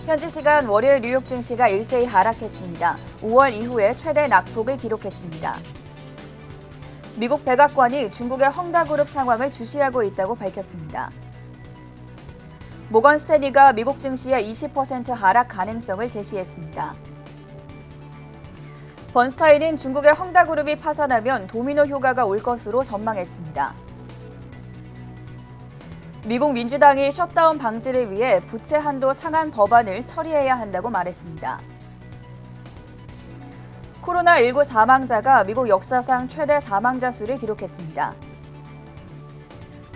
현지 시간 월요일 뉴욕 증시가 일제히 하락했습니다. 5월 이후에 최대 낙폭을 기록했습니다. 미국 백악관이 중국의 헝다그룹 상황을 주시하고 있다고 밝혔습니다. 모건 스탠리가 미국 증시의 20% 하락 가능성을 제시했습니다. 번스타인은 중국의 헝다그룹이 파산하면 도미노 효과가 올 것으로 전망했습니다. 미국 민주당이 셧다운 방지를 위해 부채 한도 상한 법안을 처리해야 한다고 말했습니다. 코로나19 사망자가 미국 역사상 최대 사망자 수를 기록했습니다.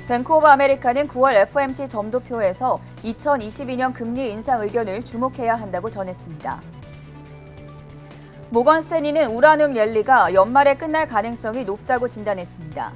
뱅크 오브 아메리카는 9월 FOMC 점도표에서 2022년 금리 인상 의견을 주목해야 한다고 전했습니다. 모건 스탠리는 우라늄 랠리가 연말에 끝날 가능성이 높다고 진단했습니다.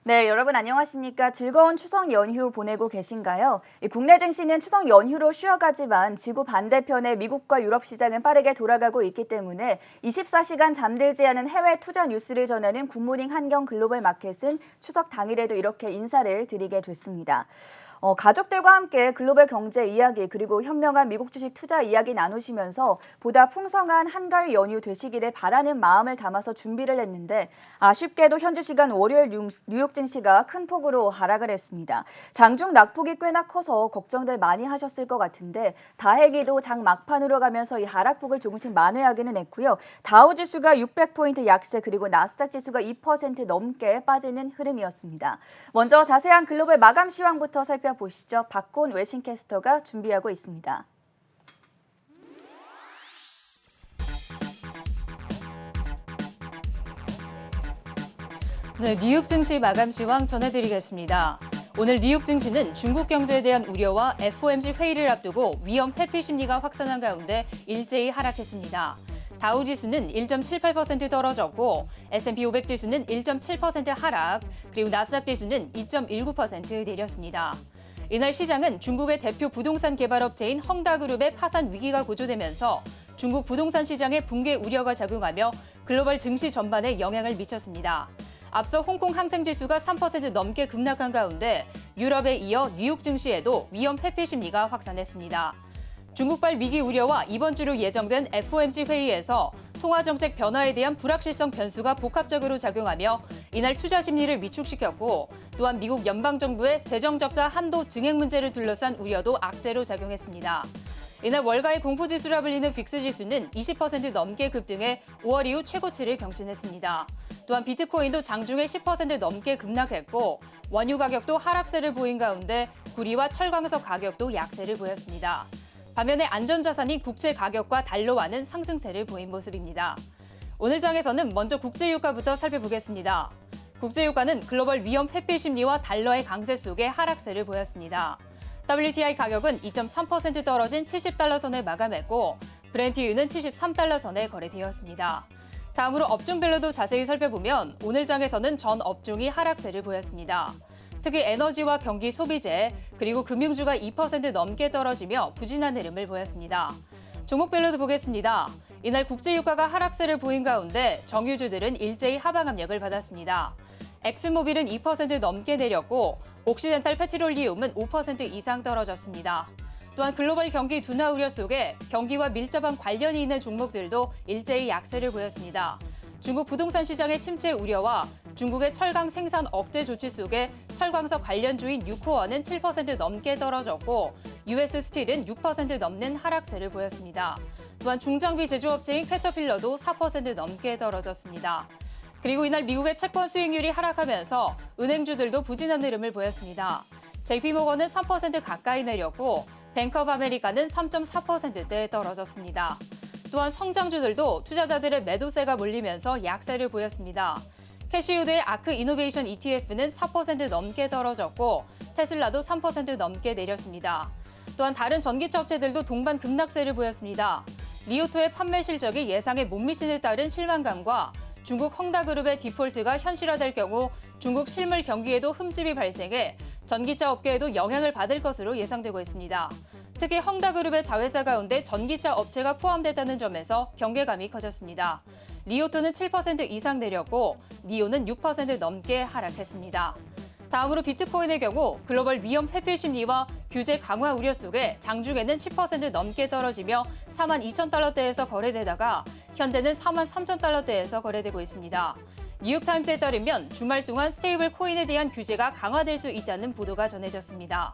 네, 여러분 안녕하십니까? 즐거운 추석 연휴 보내고 계신가요? 국내 증시는 추석 연휴로 쉬어가지만 지구 반대편의 미국과 유럽 시장은 빠르게 돌아가고 있기 때문에 24시간 잠들지 않은 해외 투자 뉴스를 전하는 굿모닝 한경 글로벌 마켓은 추석 당일에도 이렇게 인사를 드리게 됐습니다. 가족들과 함께 글로벌 경제 이야기 그리고 현명한 미국 주식 투자 이야기 나누시면서 보다 풍성한 한가위 연휴 되시기를 바라는 마음을 담아서 준비를 했는데 아쉽게도 현지 시간 월요일 뉴욕 증시가 큰 폭으로 하락을 했습니다. 장중 낙폭이 꽤나 커서 걱정들 많이 하셨을 것 같은데 다행히도 장 막판으로 가면서 이 하락폭을 조금씩 만회하기는 했고요. 다우 지수가 600포인트 약세 그리고 나스닥 지수가 2% 넘게 빠지는 흐름이었습니다. 먼저 자세한 글로벌 마감 시황부터 살펴보시죠. 박곤 외신캐스터가 준비하고 있습니다. 네, 뉴욕 증시 마감 시황 전해드리겠습니다. 오늘 뉴욕 증시는 중국 경제에 대한 우려와 FOMC 회의를 앞두고 위험 회피 심리가 확산한 가운데 일제히 하락했습니다. 다우 지수는 1.78% 떨어졌고 S&P 500 지수는 1.7% 하락, 그리고 나스닥 지수는 2.19% 내렸습니다. 이날 시장은 중국의 대표 부동산 개발업체인 헝다그룹의 파산 위기가 고조되면서 중국 부동산 시장의 붕괴 우려가 작용하며 글로벌 증시 전반에 영향을 미쳤습니다. 앞서 홍콩 항생지수가 3% 넘게 급락한 가운데 유럽에 이어 뉴욕 증시에도 위험 회피 심리가 확산했습니다. 중국발 위기 우려와 이번 주로 예정된 FOMC 회의에서 통화정책 변화에 대한 불확실성 변수가 복합적으로 작용하며 이날 투자 심리를 위축시켰고 또한 미국 연방정부의 재정적자 한도 증액 문제를 둘러싼 우려도 악재로 작용했습니다. 이날 월가의 공포지수라 불리는 빅스지수는 20% 넘게 급등해 5월 이후 최고치를 경신했습니다. 또한 비트코인도 장중에 10% 넘게 급락했고 원유 가격도 하락세를 보인 가운데 구리와 철광석 가격도 약세를 보였습니다. 반면에 안전자산인 국채 가격과 달러화는 상승세를 보인 모습입니다. 오늘 장에서는 먼저 국제유가부터 살펴보겠습니다. 국제유가는 글로벌 위험 회피 심리와 달러의 강세 속에 하락세를 보였습니다. WTI 가격은 2.3% 떨어진 70달러 선을 마감했고 브렌트유는 73달러 선에 거래되었습니다. 다음으로 업종별로도 자세히 살펴보면 오늘 장에서는 전 업종이 하락세를 보였습니다. 특히 에너지와 경기 소비재, 그리고 금융주가 2% 넘게 떨어지며 부진한 흐름을 보였습니다. 종목별로도 보겠습니다. 이날 국제유가가 하락세를 보인 가운데 정유주들은 일제히 하방 압력을 받았습니다. 엑슨모빌은 2% 넘게 내렸고 옥시덴탈 페트롤리움은 5% 이상 떨어졌습니다. 또한 글로벌 경기 둔화 우려 속에 경기와 밀접한 관련이 있는 종목들도 일제히 약세를 보였습니다. 중국 부동산 시장의 침체 우려와 중국의 철강 생산 억제 조치 속에 철광석 관련주인 유코어는 7% 넘게 떨어졌고 US 스틸은 6% 넘는 하락세를 보였습니다. 또한 중장비 제조업체인 캐터필러도 4% 넘게 떨어졌습니다. 그리고 이날 미국의 채권 수익률이 하락하면서 은행주들도 부진한 흐름을 보였습니다. JP모건은 3% 가까이 내렸고 뱅크 오브 아메리카는 3.4%대 떨어졌습니다. 또한 성장주들도 투자자들의 매도세가 몰리면서 약세를 보였습니다. 캐시우드의 아크 이노베이션 ETF는 4% 넘게 떨어졌고 테슬라도 3% 넘게 내렸습니다. 또한 다른 전기차 업체들도 동반 급락세를 보였습니다. 리오토의 판매 실적이 예상에 못 미치는 따른 실망감과 중국 헝다그룹의 디폴트가 현실화될 경우 중국 실물 경기에도 흠집이 발생해 전기차 업계에도 영향을 받을 것으로 예상되고 있습니다. 특히 헝다그룹의 자회사 가운데 전기차 업체가 포함됐다는 점에서 경계감이 커졌습니다. 리오토는 7% 이상 내렸고 니오는 6% 넘게 하락했습니다. 다음으로 비트코인의 경우 글로벌 위험 회피 심리와 규제 강화 우려 속에 장중에는 10% 넘게 떨어지며 42,000달러대에서 거래되다가 현재는 43,000달러대에서 거래되고 있습니다. 뉴욕타임즈에 따르면 주말 동안 스테이블 코인에 대한 규제가 강화될 수 있다는 보도가 전해졌습니다.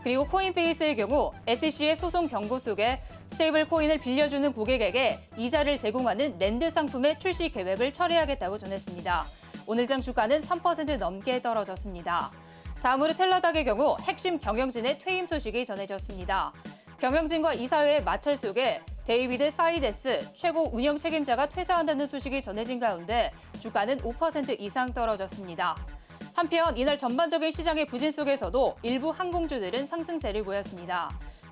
그리고 코인베이스의 경우 SEC의 소송 경고 속에 스테이블 코인을 빌려주는 고객에게 이자를 제공하는 랜드 상품의 출시 계획을 철회하겠다고 전했습니다. 오늘장 주가는 3% 넘게 떨어졌습니다. 다음으로 텔라닥의 경우 핵심 경영진의 퇴임 소식이 전해졌습니다. 경영진과 이사회의 마찰 속에 데이비드 사이데스 최고 운영 책임자가 퇴사한다는 소식이 전해진 가운데 주가는 5% 이상 떨어졌습니다. 한편 이날 전반적인 시장의 부진 속에서도 일부 항공주들은 상승세를 보였습니다.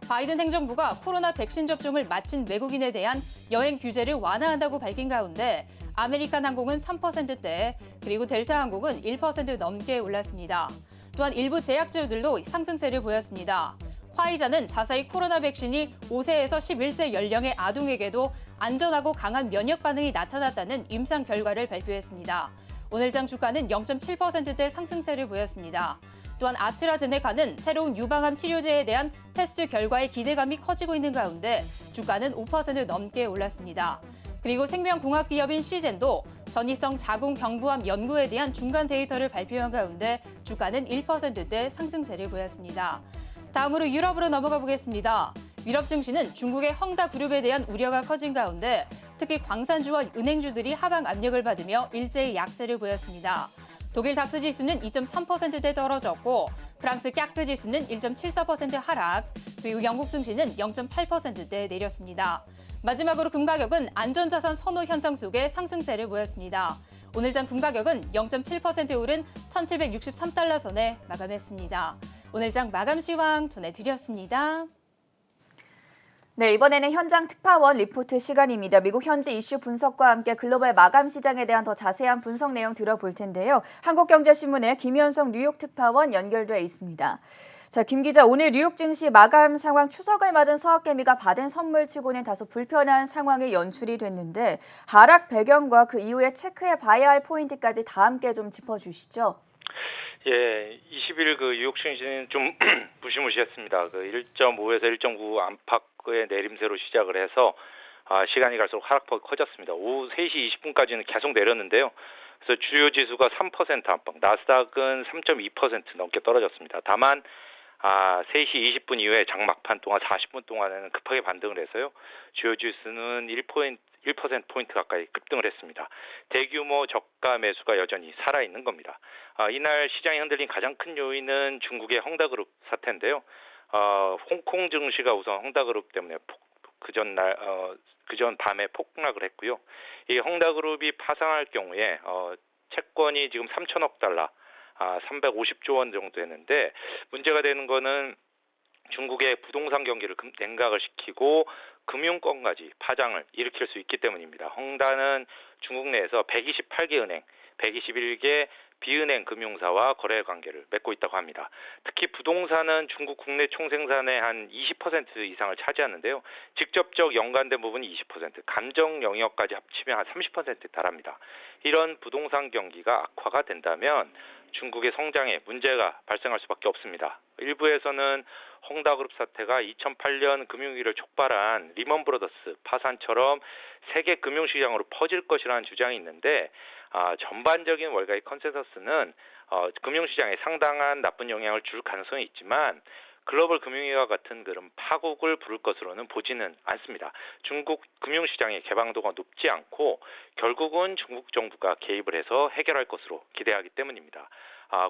바이든 행정부가 코로나 백신 접종을 마친 외국인에 대한 여행 규제를 완화한다고 밝힌 가운데 아메리칸 항공은 3%대, 그리고 델타 항공은 1% 넘게 올랐습니다. 또한 일부 제약주들도 상승세를 보였습니다. 화이자는 자사의 코로나 백신이 5세에서 11세 연령의 아동에게도 안전하고 강한 면역 반응이 나타났다는 임상 결과를 발표했습니다. 오늘장 주가는 0.7%대 상승세를 보였습니다. 또한 아스트라제네카는 새로운 유방암 치료제에 대한 테스트 결과에 기대감이 커지고 있는 가운데 주가는 5% 넘게 올랐습니다. 그리고 생명공학 기업인 시젠도 전이성 자궁 경부암 연구에 대한 중간 데이터를 발표한 가운데 주가는 1%대 상승세를 보였습니다. 다음으로 유럽으로 넘어가 보겠습니다. 유럽 증시는 중국의 헝다그룹에 대한 우려가 커진 가운데 특히 광산주와 은행주들이 하방 압력을 받으며 일제히 약세를 보였습니다. 독일 닥스 지수는 2.3%대 떨어졌고 프랑스 깍그 지수는 1.74% 하락, 그리고 영국 증시는 0.8%대 내렸습니다. 마지막으로 금 가격은 안전자산 선호 현상 속에 상승세를 보였습니다. 오늘장 금 가격은 0.7% 오른 1,763달러 선에 마감했습니다. 오늘장 마감 시황 전해드렸습니다. 네, 이번에는 현장 특파원 리포트 시간입니다. 미국 현지 이슈 분석과 함께 글로벌 마감 시장에 대한 더 자세한 분석 내용 들어볼 텐데요. 한국경제신문의 김현성 뉴욕 특파원 연결돼 있습니다. 자, 김 기자, 오늘 뉴욕 증시 마감 상황 추석을 맞은 서학개미가 받은 선물치고는 다소 불편한 상황이 연출이 됐는데 하락 배경과 그 이후에 체크해 봐야 할 포인트까지 다 함께 좀 짚어주시죠. 예, 20일 그 뉴욕 증시는 좀 무시무시했습니다. 그 1.5에서 1.9 안팎의 내림세로 시작을 해서 시간이 갈수록 하락폭이 커졌습니다. 오후 3시 20분까지는 계속 내렸는데요. 그래서 주요 지수가 3% 안팎, 나스닥은 3.2% 넘게 떨어졌습니다. 다만 3시 20분 이후에 장막판 동안 40분 동안에는 급하게 반등을 해서요. 주요 지수는 1%포인트 가까이 급등을 했습니다. 대규모 저가 매수가 여전히 살아있는 겁니다. 이날 시장이 흔들린 가장 큰 요인은 중국의 헝다그룹 사태인데요. 홍콩 증시가 우선 헝다그룹 때문에 그전 밤에 폭락을 했고요. 이 헝다그룹이 파산할 경우에 채권이 지금 3천억 달러, 350조 원 정도 했는데 문제가 되는 거는 중국의 부동산 경기를 냉각을 시키고 금융권까지 파장을 일으킬 수 있기 때문입니다. 헝다는 중국 내에서 128개 은행, 121개 비은행 금융사와 거래 관계를 맺고 있다고 합니다. 특히 부동산은 중국 국내 총생산의 한 20% 이상을 차지하는데요. 직접적 연관된 부분이 20%, 감정 영역까지 합치면 한 30%에 달합니다. 이런 부동산 경기가 악화가 된다면 중국의 성장에 문제가 발생할 수밖에 없습니다. 일부에서는 헝다그룹 사태가 2008년 금융위기를 촉발한 리먼 브러더스 파산처럼 세계 금융시장으로 퍼질 것이라는 주장이 있는데 전반적인 월가의 컨센서스는 금융시장에 상당한 나쁜 영향을 줄 가능성이 있지만 글로벌 금융위기와 같은 그런 파국을 부를 것으로는 보지는 않습니다. 중국 금융시장의 개방도가 높지 않고 결국은 중국 정부가 개입을 해서 해결할 것으로 기대하기 때문입니다.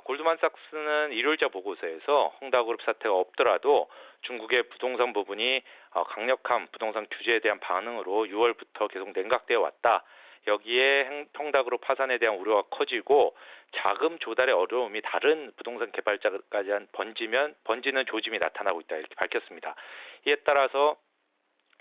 골드만삭스는 일요일자 보고서에서 헝다그룹 사태가 없더라도 중국의 부동산 부분이 강력한 부동산 규제에 대한 반응으로 6월부터 계속 냉각되어 왔다. 여기에 헝다그룹 파산에 대한 우려가 커지고 자금 조달의 어려움이 다른 부동산 개발자까지 번지는 조짐이 나타나고 있다 이렇게 밝혔습니다. 이에 따라서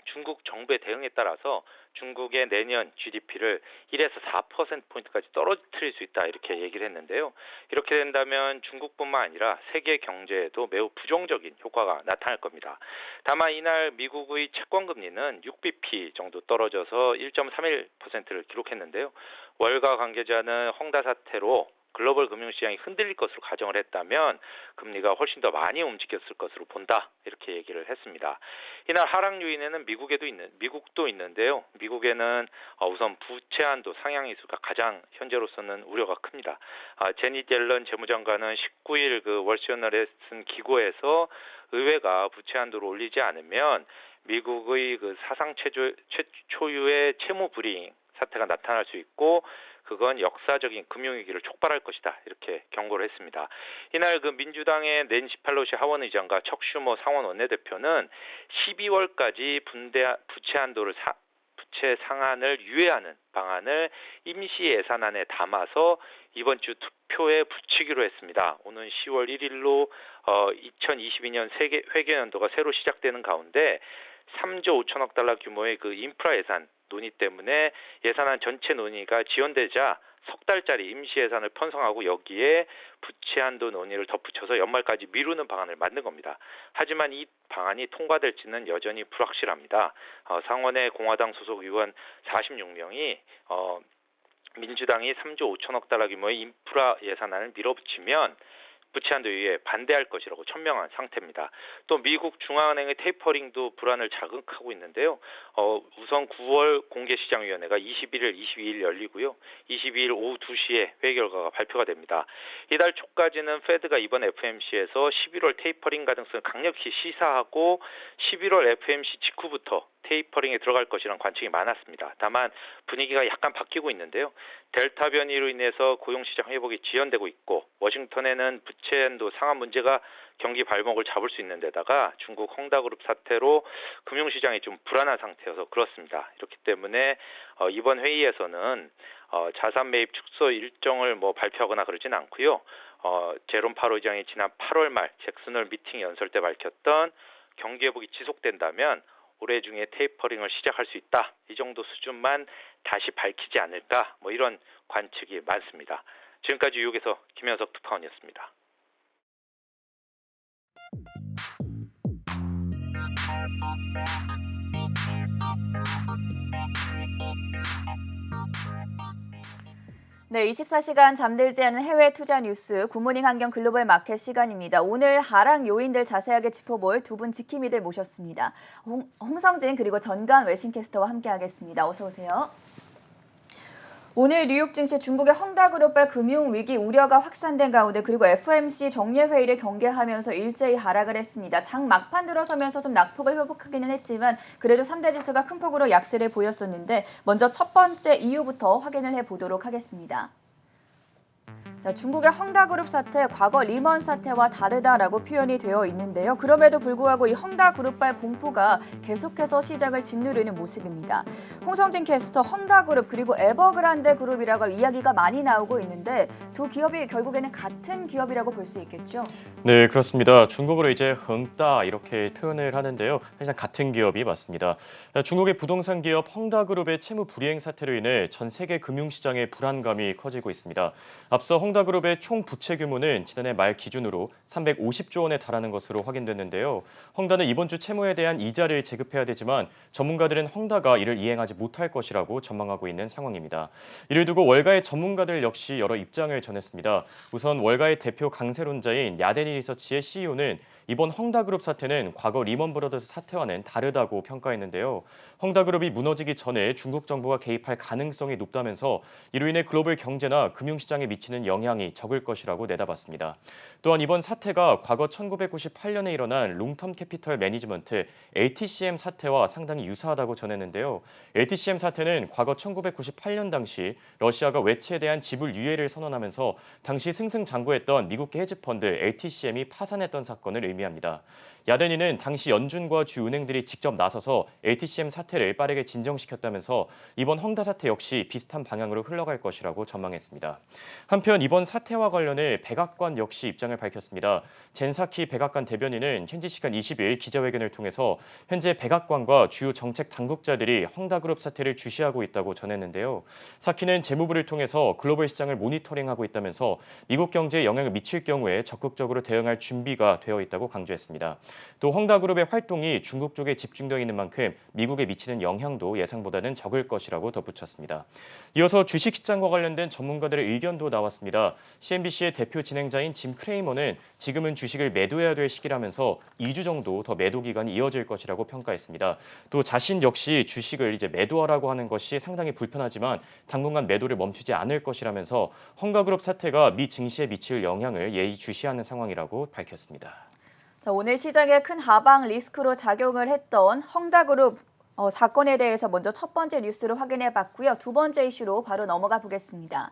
중국 정부의 대응에 따라서 중국의 내년 GDP를 1에서 4%포인트까지 떨어뜨릴 수 있다 이렇게 얘기를 했는데요. 이렇게 된다면 중국뿐만 아니라 세계 경제에도 매우 부정적인 효과가 나타날 겁니다. 다만 이날 미국의 채권 금리는 6bp 정도 떨어져서 1.31%를 기록했는데요. 월가 관계자는 헝다 사태로 글로벌 금융시장이 흔들릴 것으로 가정을 했다면 금리가 훨씬 더 많이 움직였을 것으로 본다 이렇게 얘기를 했습니다. 이날 하락 요인에는 미국도 있는데요. 미국에는 우선 부채 한도 상향 이수가 가장 현재로서는 우려가 큽니다. 제닛 옐런 재무장관은 19일 그 월스트리트저널에 쓴 기고에서 의회가 부채 한도를 올리지 않으면 미국의 그 사상 최초유의 채무 불이익 사태가 나타날 수 있고 그건 역사적인 금융위기를 촉발할 것이다 이렇게 경고를 했습니다. 이날 그 민주당의 낸시 펠로시 하원의장과 척 슈머 상원 원내대표는 12월까지 부채 한도를 부채 상한을 유예하는 방안을 임시 예산안에 담아서 이번 주 투표에 붙이기로 했습니다. 오는 10월 1일로 2022년 회계연도가 새로 시작되는 가운데 3조 5천억 달러 규모의 그 인프라 예산 논의 때문에 예산안 전체 논의가 지연되자 석 달짜리 임시 예산을 편성하고 여기에 부채 한도 논의를 덧붙여서 연말까지 미루는 방안을 만든 겁니다. 하지만 이 방안이 통과될지는 여전히 불확실합니다. 상원의 공화당 소속 의원 46명이 민주당이 3조 5천억 달러 규모의 인프라 예산안을 밀어붙이면 부채 한도 유예에 반대할 것이라고 천명한 상태입니다. 또 미국 중앙은행의 테이퍼링도 불안을 자극하고 있는데요. 우선 9월 공개시장위원회가 21일, 22일 열리고요. 22일 오후 2시에 회의 결과가 발표가 됩니다. 이달 초까지는 페드가 이번 FOMC에서 11월 테이퍼링 가능성을 강력히 시사하고 11월 FOMC 직후부터 테이퍼링에 들어갈 것이라는 관측이 많았습니다. 다만 분위기가 약간 바뀌고 있는데요. 델타 변이로 인해서 고용시장 회복이 지연되고 있고 워싱턴에는 부채 한도 상한 문제가 경기 발목을 잡을 수 있는 데다가 중국 헝다그룹 사태로 금융시장이 좀 불안한 상태여서 그렇습니다. 이렇기 때문에 이번 회의에서는 자산 매입 축소 일정을 발표하거나 그러진 않고요. 제롬 파월 의장이 지난 8월 말 잭슨홀 미팅 연설 때 밝혔던 경기 회복이 지속된다면 올해 중에 테이퍼링을 시작할 수 있다. 이 정도 수준만 다시 밝히지 않을까 이런 관측이 많습니다. 지금까지 뉴욕에서 김현석 특파원이었습니다. 네, 24시간 잠들지 않은 해외 투자 뉴스 굿모닝 환경 글로벌 마켓 시간입니다. 오늘 하락 요인들 자세하게 짚어볼 두 분 지킴이들 모셨습니다. 홍성진 그리고 전관 외신캐스터와 함께하겠습니다. 어서 오세요. 오늘 뉴욕 증시 중국의 헝다그룹발 금융위기 우려가 확산된 가운데 그리고 FOMC 정례회의를 경계하면서 일제히 하락을 했습니다. 장 막판 들어서면서 좀 낙폭을 회복하기는 했지만 그래도 3대 지수가 큰 폭으로 약세를 보였었는데 먼저 첫 번째 이유부터 확인을 해보도록 하겠습니다. 중국의 헝다그룹 사태, 과거 리먼 사태와 다르다라고 표현이 되어 있는데요. 그럼에도 불구하고 이 헝다그룹발 공포가 계속해서 시장을 짓누르는 모습입니다. 홍성진 캐스터, 헝다그룹 그리고 에버그란데 그룹이라고 이야기가 많이 나오고 있는데 두 기업이 결국에는 같은 기업이라고 볼 수 있겠죠? 네, 그렇습니다. 중국어로 이제 헝따 이렇게 표현을 하는데요. 사실상 같은 기업이 맞습니다. 중국의 부동산 기업 헝다그룹의 채무 불이행 사태로 인해 전 세계 금융시장의 불안감이 커지고 있습니다. 앞서 헝다그룹의 총 부채 규모는 지난해 말 기준으로 350조 원에 달하는 것으로 확인됐는데요. 헝다는 이번 주 채무에 대한 이자를 지급해야 되지만 전문가들은 헝다가 이를 이행하지 못할 것이라고 전망하고 있는 상황입니다. 이를 두고 월가의 전문가들 역시 여러 입장을 전했습니다. 우선 월가의 대표 강세론자인 야데니 리서치의 CEO는 이번 헝다그룹 사태는 과거 리먼브러더스 사태와는 다르다고 평가했는데요. 헝다그룹이 무너지기 전에 중국 정부가 개입할 가능성이 높다면서 이로 인해 글로벌 경제나 금융시장에 미치는 영향이 적을 것이라고 내다봤습니다. 또한 이번 사태가 과거 1998년에 일어난 롱텀 캐피털 매니지먼트 LTCM 사태와 상당히 유사하다고 전했는데요. LTCM 사태는 과거 1998년 당시 러시아가 외채에 대한 지불 유예를 선언하면서 당시 승승장구했던 미국계 헤지펀드 LTCM이 파산했던 사건을 의미합니다. 야den이는 당시 연준과 주은행들이 직접 나서서 ATCM 사태를 빠르게 진정시켰다면서 이번 헝다 사태 역시 비슷한 방향으로 흘러갈 것이라고 전망했습니다. 한편 이번 사태와 관련해 백악관 역시 입장을 밝혔습니다. 젠사키 백악관 대변인은 현지 시간 20일 기자회견을 통해서 현재 백악관과 주요 정책 당국자들이 헝다그룹 사태를 주시하고 있다고 전했는데요. 사키는 재무부를 통해서 글로벌 시장을 모니터링하고 있다면서 미국 경제에 영향을 미칠 경우에 적극적으로 대응할 준비가 되어 있다고 강조했습니다. 또 헝다그룹의 활동이 중국 쪽에 집중되어 있는 만큼 미국에 미치는 영향도 예상보다는 적을 것이라고 덧붙였습니다. 이어서 주식시장과 관련된 전문가들의 의견도 나왔습니다. CNBC의 대표 진행자인 짐 크레이머는 지금은 주식을 매도해야 될 시기라면서 2주 정도 더 매도 기간이 이어질 것이라고 평가했습니다. 또 자신 역시 주식을 이제 매도하라고 하는 것이 상당히 불편하지만 당분간 매도를 멈추지 않을 것이라면서 헝다그룹 사태가 미 증시에 미칠 영향을 예의주시하는 상황이라고 밝혔습니다. 오늘 시장에 큰 하방 리스크로 작용을 했던 헝다그룹 사건에 대해서 먼저 첫 번째 뉴스를 확인해 봤고요. 두 번째 이슈로 바로 넘어가 보겠습니다.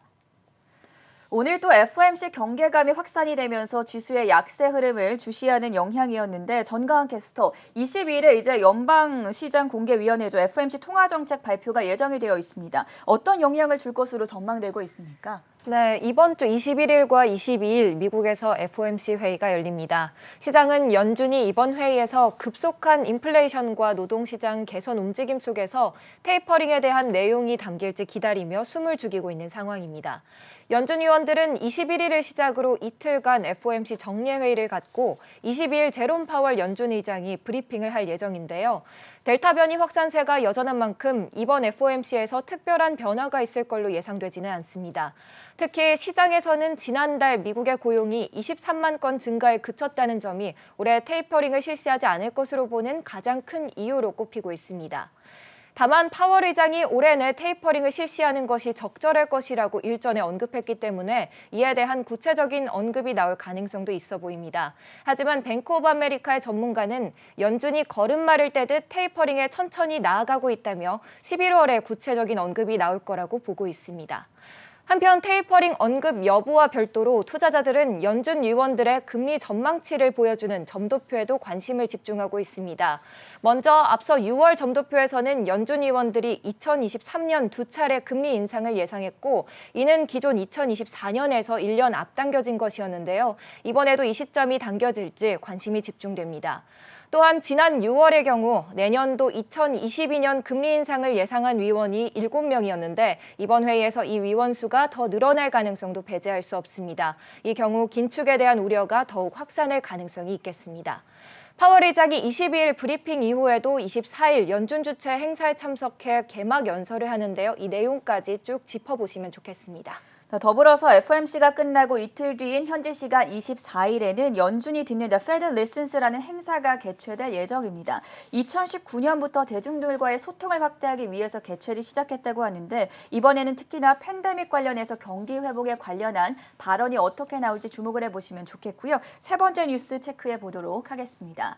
오늘 또 FOMC 경계감이 확산이 되면서 지수의 약세 흐름을 주시하는 영향이었는데 전가은 캐스터 22일에 이제 연방시장공개위원회죠. FOMC 통화정책 발표가 예정이 되어 있습니다. 어떤 영향을 줄 것으로 전망되고 있습니까? 네, 이번 주 21일과 22일 미국에서 FOMC 회의가 열립니다. 시장은 연준이 이번 회의에서 급속한 인플레이션과 노동시장 개선 움직임 속에서 테이퍼링에 대한 내용이 담길지 기다리며 숨을 죽이고 있는 상황입니다. 연준 위원들은 21일을 시작으로 이틀간 FOMC 정례회의를 갖고 22일 제롬 파월 연준 의장이 브리핑을 할 예정인데요. 델타 변이 확산세가 여전한 만큼 이번 FOMC에서 특별한 변화가 있을 걸로 예상되지는 않습니다. 특히 시장에서는 지난달 미국의 고용이 23만 건 증가에 그쳤다는 점이 올해 테이퍼링을 실시하지 않을 것으로 보는 가장 큰 이유로 꼽히고 있습니다. 다만 파월 의장이 올해 내 테이퍼링을 실시하는 것이 적절할 것이라고 일전에 언급했기 때문에 이에 대한 구체적인 언급이 나올 가능성도 있어 보입니다. 하지만 뱅크 오브 아메리카의 전문가는 연준이 걸음마를 떼듯 테이퍼링에 천천히 나아가고 있다며 11월에 구체적인 언급이 나올 거라고 보고 있습니다. 한편 테이퍼링 언급 여부와 별도로 투자자들은 연준 위원들의 금리 전망치를 보여주는 점도표에도 관심을 집중하고 있습니다. 먼저 앞서 6월 점도표에서는 연준 위원들이 2023년 두 차례 금리 인상을 예상했고 이는 기존 2024년에서 1년 앞당겨진 것이었는데요. 이번에도 이 시점이 당겨질지 관심이 집중됩니다. 또한 지난 6월의 경우 내년도 2022년 금리 인상을 예상한 위원이 7명이었는데 이번 회의에서 이 위원 수가 더 늘어날 가능성도 배제할 수 없습니다. 이 경우 긴축에 대한 우려가 더욱 확산할 가능성이 있겠습니다. 파월 의장이 22일 브리핑 이후에도 24일 연준 주최 행사에 참석해 개막 연설을 하는데요. 이 내용까지 쭉 짚어보시면 좋겠습니다. 더불어서 FOMC가 끝나고 이틀 뒤인 현지 시간 24일에는 연준이 듣는 The Fed Listens라는 행사가 개최될 예정입니다. 2019년부터 대중들과의 소통을 확대하기 위해서 개최를 시작했다고 하는데 이번에는 특히나 팬데믹 관련해서 경기 회복에 관련한 발언이 어떻게 나올지 주목을 해보시면 좋겠고요. 세 번째 뉴스 체크해 보도록 하겠습니다.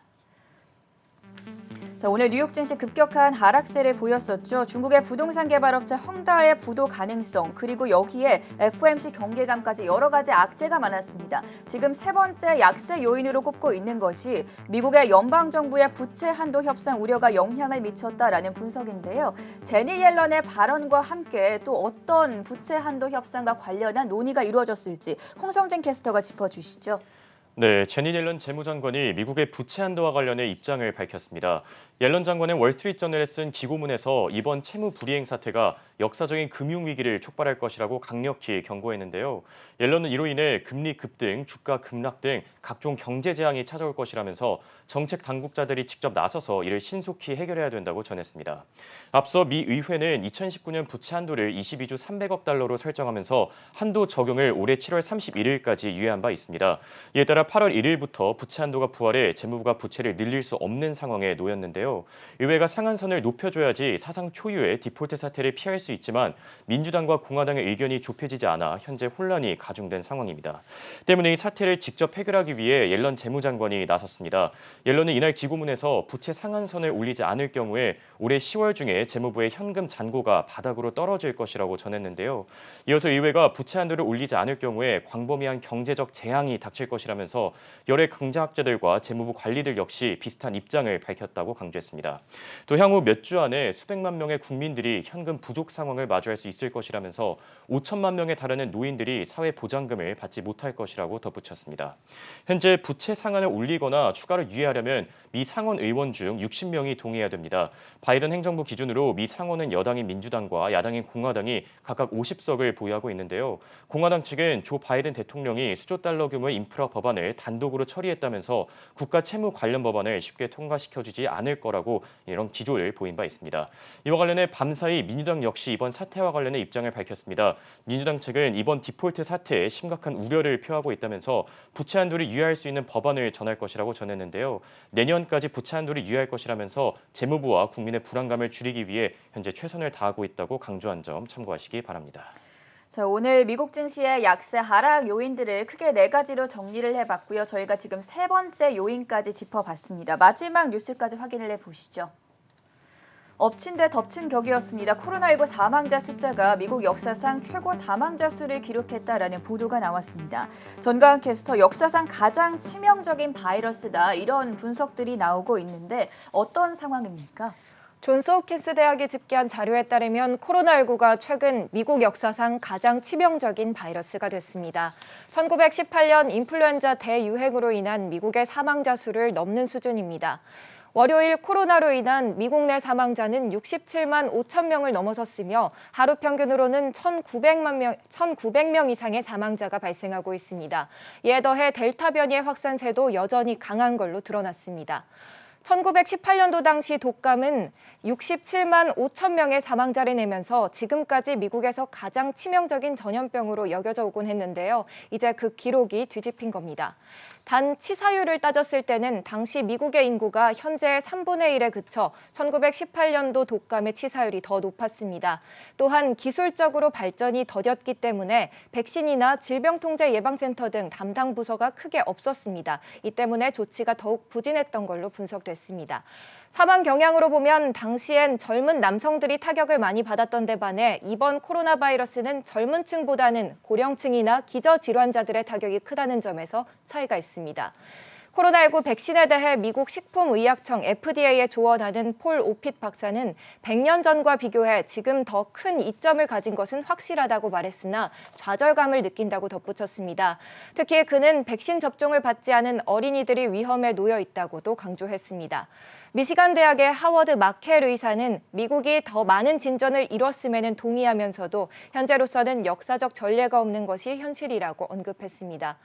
오늘 뉴욕 증시 급격한 하락세를 보였었죠. 중국의 부동산 개발업체 헝다의 부도 가능성 그리고 여기에 FOMC 경계감까지 여러 가지 악재가 많았습니다. 지금 세 번째 약세 요인으로 꼽고 있는 것이 미국의 연방정부의 부채 한도 협상 우려가 영향을 미쳤다라는 분석인데요. 제니 옐런의 발언과 함께 또 어떤 부채 한도 협상과 관련한 논의가 이루어졌을지 홍성진 캐스터가 짚어주시죠. 네, 제니 옐런 재무장관이 미국의 부채 한도와 관련해 입장을 밝혔습니다. 옐런 장관은 월스트리트저널에 쓴 기고문에서 이번 채무 불이행 사태가 역사적인 금융위기를 촉발할 것이라고 강력히 경고했는데요. 옐런은 이로 인해 금리 급등, 주가 급락 등 각종 경제 재앙이 찾아올 것이라면서 정책 당국자들이 직접 나서서 이를 신속히 해결해야 된다고 전했습니다. 앞서 미 의회는 2019년 부채 한도를 22주 300억 달러로 설정하면서 한도 적용을 올해 7월 31일까지 유예한 바 있습니다. 이에 따라 8월 1일부터 부채 한도가 부활해 재무부가 부채를 늘릴 수 없는 상황에 놓였는데요. 있는데요. 의회가 상한선을 높여줘야지 사상 초유의 디폴트 사태를 피할 수 있지만 민주당과 공화당의 의견이 좁혀지지 않아 현재 혼란이 가중된 상황입니다. 때문에 이 사태를 직접 해결하기 위해 옐런 재무장관이 나섰습니다. 옐런은 이날 기고문에서 부채 상한선을 올리지 않을 경우에 올해 10월 중에 재무부의 현금 잔고가 바닥으로 떨어질 것이라고 전했는데요. 이어서 의회가 부채 한도를 올리지 않을 경우에 광범위한 경제적 재앙이 닥칠 것이라면서 여러 경제학자들과 재무부 관리들 역시 비슷한 입장을 밝혔다고 강조했습니다. 또 향후 몇 주 안에 수백만 명의 국민들이 현금 부족 상황을 마주할 수 있을 것이라면서 5천만 명에 달하는 노인들이 사회보장금을 받지 못할 것이라고 덧붙였습니다. 현재 부채 상한을 올리거나 추가로 유예하려면 미 상원 의원 중 60명이 동의해야 됩니다. 바이든 행정부 기준으로 미 상원은 여당인 민주당과 야당인 공화당이 각각 50석을 보유하고 있는데요. 공화당 측은 조 바이든 대통령이 수조 달러 규모의 인프라 법안을 단독으로 처리했다면서 국가 채무 관련 법안을 쉽게 통과시켜주지 않을 거라고 이런 기조를 보인 바 있습니다. 이와 관련해 밤사이 민주당 역시 이번 사태와 관련해 입장을 밝혔습니다. 민주당 측은 이번 디폴트 사태에 심각한 우려를 표하고 있다면서 부채 한도를 유예할 수 있는 법안을 전할 것이라고 전했는데요. 내년까지 부채 한도를 유예할 것이라면서 재무부와 국민의 불안감을 줄이기 위해 현재 최선을 다하고 있다고 강조한 점 참고하시기 바랍니다. 자, 오늘 미국 증시의 약세 하락 요인들을 크게 4가지로 정리를 해봤고요. 저희가 지금 3번째 요인까지 짚어봤습니다. 마지막 뉴스까지 확인을 해보시죠. 엎친 데 덮친 격이었습니다. 코로나19 사망자 숫자가 미국 역사상 최고 사망자 수를 기록했다라는 보도가 나왔습니다. 전가은 캐스터, 역사상 가장 치명적인 바이러스다, 이런 분석들이 나오고 있는데 어떤 상황입니까? 존스홉킨스 대학이 집계한 자료에 따르면 코로나19가 최근 미국 역사상 가장 치명적인 바이러스가 됐습니다. 1918년 인플루엔자 대유행으로 인한 미국의 사망자 수를 넘는 수준입니다. 월요일 코로나로 인한 미국 내 사망자는 67만 5천 명을 넘어섰으며 하루 평균으로는 1,900명 이상의 사망자가 발생하고 있습니다. 이에 더해 델타 변이의 확산세도 여전히 강한 걸로 드러났습니다. 1918년도 당시 독감은 67만 5천 명의 사망자를 내면서 지금까지 미국에서 가장 치명적인 전염병으로 여겨져 오곤 했는데요. 이제 그 기록이 뒤집힌 겁니다. 단 치사율을 따졌을 때는 당시 미국의 인구가 현재의 3분의 1에 그쳐 1918년도 독감의 치사율이 더 높았습니다. 또한 기술적으로 발전이 더뎠기 때문에 백신이나 질병통제예방센터 등 담당 부서가 크게 없었습니다. 이 때문에 조치가 더욱 부진했던 걸로 분석됐습니다. 사망 경향으로 보면 당시엔 젊은 남성들이 타격을 많이 받았던 데 반해 이번 코로나 바이러스는 젊은 층보다는 고령층이나 기저질환자들의 타격이 크다는 점에서 차이가 있습니다. 코로나19 백신에 대해 미국 식품의약청 FDA에 조언하는 폴 오핏 박사는 100년 전과 비교해 지금 더 큰 이점을 가진 것은 확실하다고 말했으나 좌절감을 느낀다고 덧붙였습니다. 특히 그는 백신 접종을 받지 않은 어린이들이 위험에 놓여 있다고도 강조했습니다. 미시간 대학의 하워드 마켈 의사는 미국이 더 많은 진전을 이뤘음에는 동의하면서도 현재로서는 역사적 전례가 없는 것이 현실이라고 언급했습니다.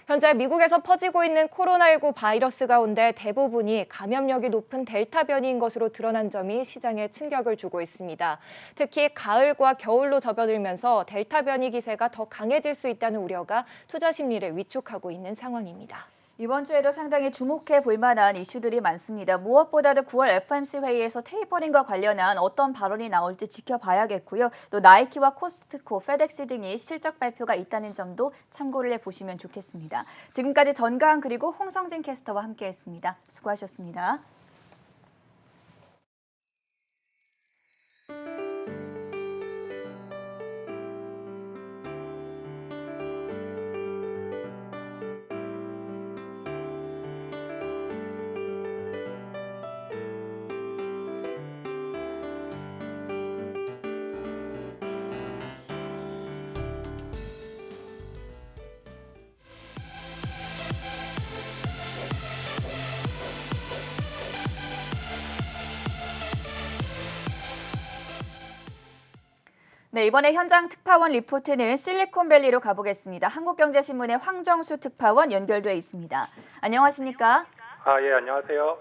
현재 미국에서 퍼지고 있는 코로나19 바이러스 가운데 대부분이 감염력이 높은 델타 변이인 것으로 드러난 점이 시장에 충격을 주고 있습니다. 특히 가을과 겨울로 접어들면서 델타 변이 기세가 더 강해질 수 있다는 우려가 투자 심리를 위축하고 있는 상황입니다. 이번 주에도 상당히 주목해 볼 만한 이슈들이 많습니다. 무엇보다도 9월 FOMC 회의에서 테이퍼링과 관련한 어떤 발언이 나올지 지켜봐야겠고요. 또 나이키와 코스트코, 페덱스 등이 실적 발표가 있다는 점도 참고를 해보시면 좋겠습니다. 지금까지 전가은 그리고 홍성진 캐스터와 함께했습니다. 수고하셨습니다. 네, 이번에 현장 특파원 리포트는 실리콘밸리로 가보겠습니다. 한국경제신문의 황정수 특파원 연결돼 있습니다. 안녕하십니까? 예, 안녕하세요.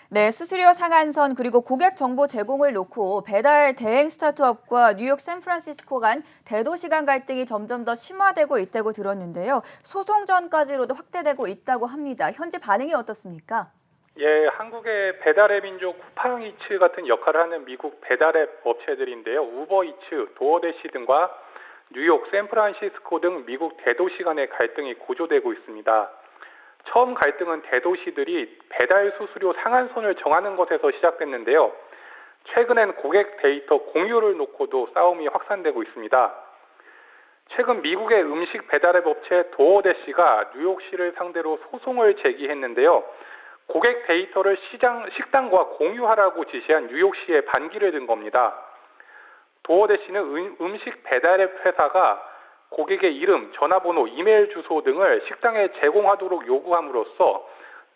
네, 수수료 상한선 그리고 고객 정보 제공을 놓고 배달 대행 스타트업과 뉴욕 샌프란시스코 간 대도시 간 갈등이 점점 더 심화되고 있다고 들었는데요. 소송전까지로도 확대되고 있다고 합니다. 현재 반응이 어떻습니까? 예, 한국의 배달의 민족 쿠팡이츠 같은 역할을 하는 미국 배달앱 업체들인데요. 우버이츠, 도어대시 등과 뉴욕, 샌프란시스코 등 미국 대도시 간의 갈등이 고조되고 있습니다. 처음 갈등은 대도시들이 배달 수수료 상한선을 정하는 것에서 시작됐는데요. 최근엔 고객 데이터 공유를 놓고도 싸움이 확산되고 있습니다. 최근 미국의 음식 배달앱 업체 도어대시가 뉴욕시를 상대로 소송을 제기했는데요. 고객 데이터를 식당과 공유하라고 지시한 뉴욕시에 반기를 든 겁니다. 도어대시는 음식 배달앱 회사가 고객의 이름, 전화번호, 이메일 주소 등을 식당에 제공하도록 요구함으로써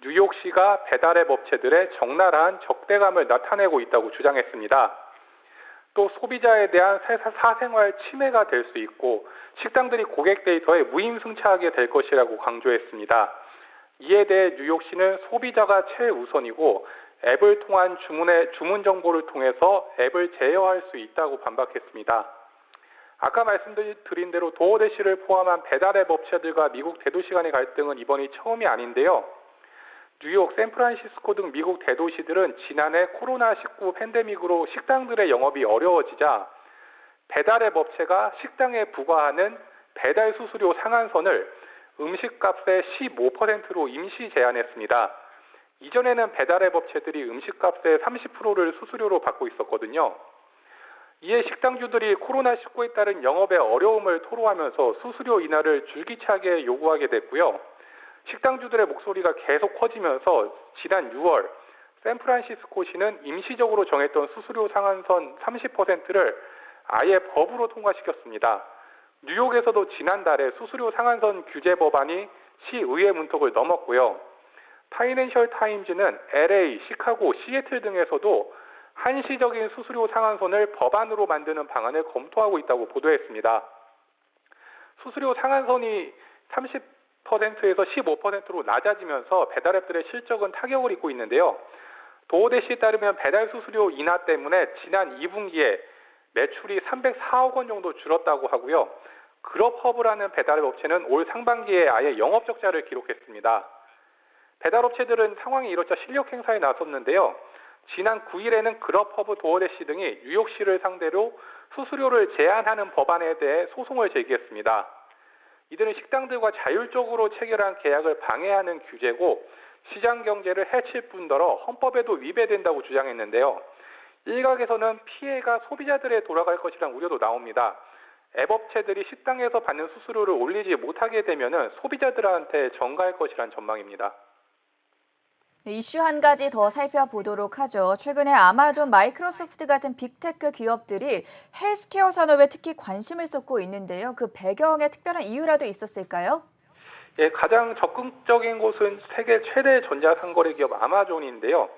뉴욕시가 배달앱 업체들의 적나라한 적대감을 나타내고 있다고 주장했습니다. 또 소비자에 대한 사생활 침해가 될 수 있고 식당들이 고객 데이터에 무임승차하게 될 것이라고 강조했습니다. 이에 대해 뉴욕시는 소비자가 최우선이고 앱을 통한 주문 정보를 통해서 앱을 제어할 수 있다고 반박했습니다. 아까 말씀드린 대로 도어대시를 포함한 배달앱 업체들과 미국 대도시 간의 갈등은 이번이 처음이 아닌데요. 뉴욕, 샌프란시스코 등 미국 대도시들은 지난해 코로나19 팬데믹으로 식당들의 영업이 어려워지자 배달앱 업체가 식당에 부과하는 배달 수수료 상한선을 음식값의 15%로 임시 제한했습니다. 이전에는 배달앱 업체들이 음식값의 30%를 수수료로 받고 있었거든요. 이에 식당주들이 코로나19에 따른 영업의 어려움을 토로하면서 수수료 인하를 줄기차게 요구하게 됐고요. 식당주들의 목소리가 계속 커지면서 지난 6월 샌프란시스코시는 임시적으로 정했던 수수료 상한선 30%를 아예 법으로 통과시켰습니다. 뉴욕에서도 지난달에 수수료 상한선 규제 법안이 시의회 문턱을 넘었고요. 파이낸셜 타임즈는 LA, 시카고, 시애틀 등에서도 한시적인 수수료 상한선을 법안으로 만드는 방안을 검토하고 있다고 보도했습니다. 수수료 상한선이 30%에서 15%로 낮아지면서 배달앱들의 실적은 타격을 입고 있는데요. 도어대시에 따르면 배달 수수료 인하 때문에 지난 2분기에 매출이 304억 원 정도 줄었다고 하고요. 그럽허브라는 배달앱 업체는 올 상반기에 아예 영업 적자를 기록했습니다. 배달업체들은 상황이 이렇자 실력 행사에 나섰는데요. 지난 9일에는 그럽허브, 도어대시 등이 뉴욕시를 상대로 수수료를 제한하는 법안에 대해 소송을 제기했습니다. 이들은 식당들과 자율적으로 체결한 계약을 방해하는 규제고 시장 경제를 해칠 뿐더러 헌법에도 위배된다고 주장했는데요. 일각에서는 피해가 소비자들에 돌아갈 것이라는 우려도 나옵니다. 앱업체들이 식당에서 받는 수수료를 올리지 못하게 되면 소비자들한테 전가할 것이란 전망입니다. 이슈 한 가지 더 살펴보도록 하죠. 최근에 아마존, 마이크로소프트 같은 빅테크 기업들이 헬스케어 산업에 특히 관심을 쏟고 있는데요. 그 배경에 특별한 이유라도 있었을까요? 예, 가장 적극적인 곳은 세계 최대 전자상거래 기업 아마존인데요.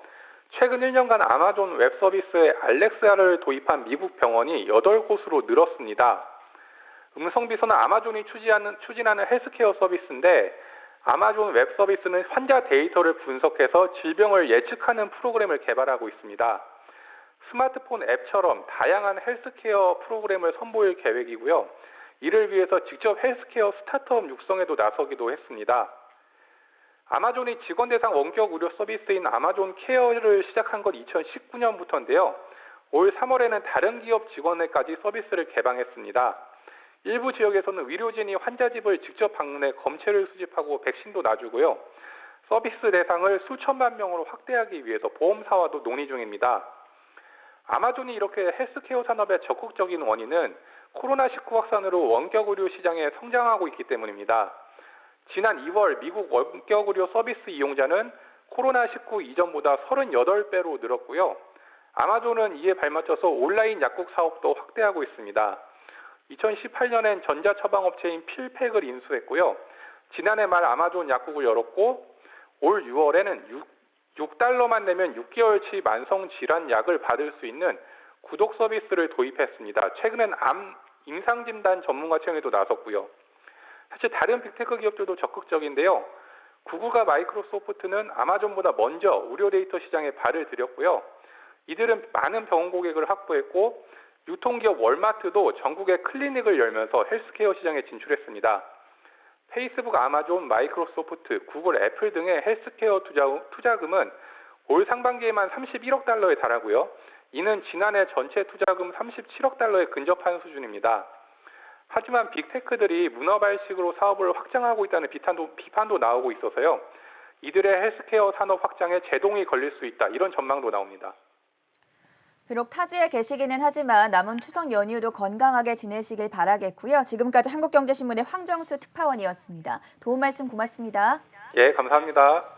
최근 1년간 아마존 웹 서비스에 알렉사를 도입한 미국 병원이 8곳으로 늘었습니다. 음성비서는 아마존이 추진하는 헬스케어 서비스인데 아마존 웹 서비스는 환자 데이터를 분석해서 질병을 예측하는 프로그램을 개발하고 있습니다. 스마트폰 앱처럼 다양한 헬스케어 프로그램을 선보일 계획이고요. 이를 위해서 직접 헬스케어 스타트업 육성에도 나서기도 했습니다. 아마존이 직원 대상 원격 의료 서비스인 아마존 케어를 시작한 건 2019년부터인데요. 올 3월에는 다른 기업 직원에까지 서비스를 개방했습니다. 일부 지역에서는 의료진이 환자 집을 직접 방문해 검체를 수집하고 백신도 놔주고요. 서비스 대상을 수천만 명으로 확대하기 위해서 보험사와도 논의 중입니다. 아마존이 이렇게 헬스케어 산업에 적극적인 원인은 코로나19 확산으로 원격 의료 시장에 성장하고 있기 때문입니다. 지난 2월 미국 원격 의료 서비스 이용자는 코로나19 이전보다 38배로 늘었고요. 아마존은 이에 발맞춰서 온라인 약국 사업도 확대하고 있습니다. 2018년엔 전자처방업체인 필팩을 인수했고요. 지난해 말 아마존 약국을 열었고 올 6월에는 6달러만 내면 6개월치 만성질환 약을 받을 수 있는 구독 서비스를 도입했습니다. 최근엔 암 임상진단 전문가 채용에도 나섰고요. 사실 다른 빅테크 기업들도 적극적인데요. 구글과 마이크로소프트는 아마존보다 먼저 의료 데이터 시장에 발을 들였고요. 이들은 많은 병원 고객을 확보했고 유통기업 월마트도 전국에 클리닉을 열면서 헬스케어 시장에 진출했습니다. 페이스북, 아마존, 마이크로소프트, 구글, 애플 등의 헬스케어 투자금은 올 상반기에만 31억 달러에 달하고요. 이는 지난해 전체 투자금 37억 달러에 근접한 수준입니다. 하지만 빅테크들이 문어발식으로 사업을 확장하고 있다는 비판도 나오고 있어서요. 이들의 헬스케어 산업 확장에 제동이 걸릴 수 있다. 이런 전망도 나옵니다. 비록 타지에 계시기는 하지만 남은 추석 연휴도 건강하게 지내시길 바라겠고요. 지금까지 한국경제신문의 황정수 특파원이었습니다. 도움 말씀 고맙습니다. 예, 감사합니다.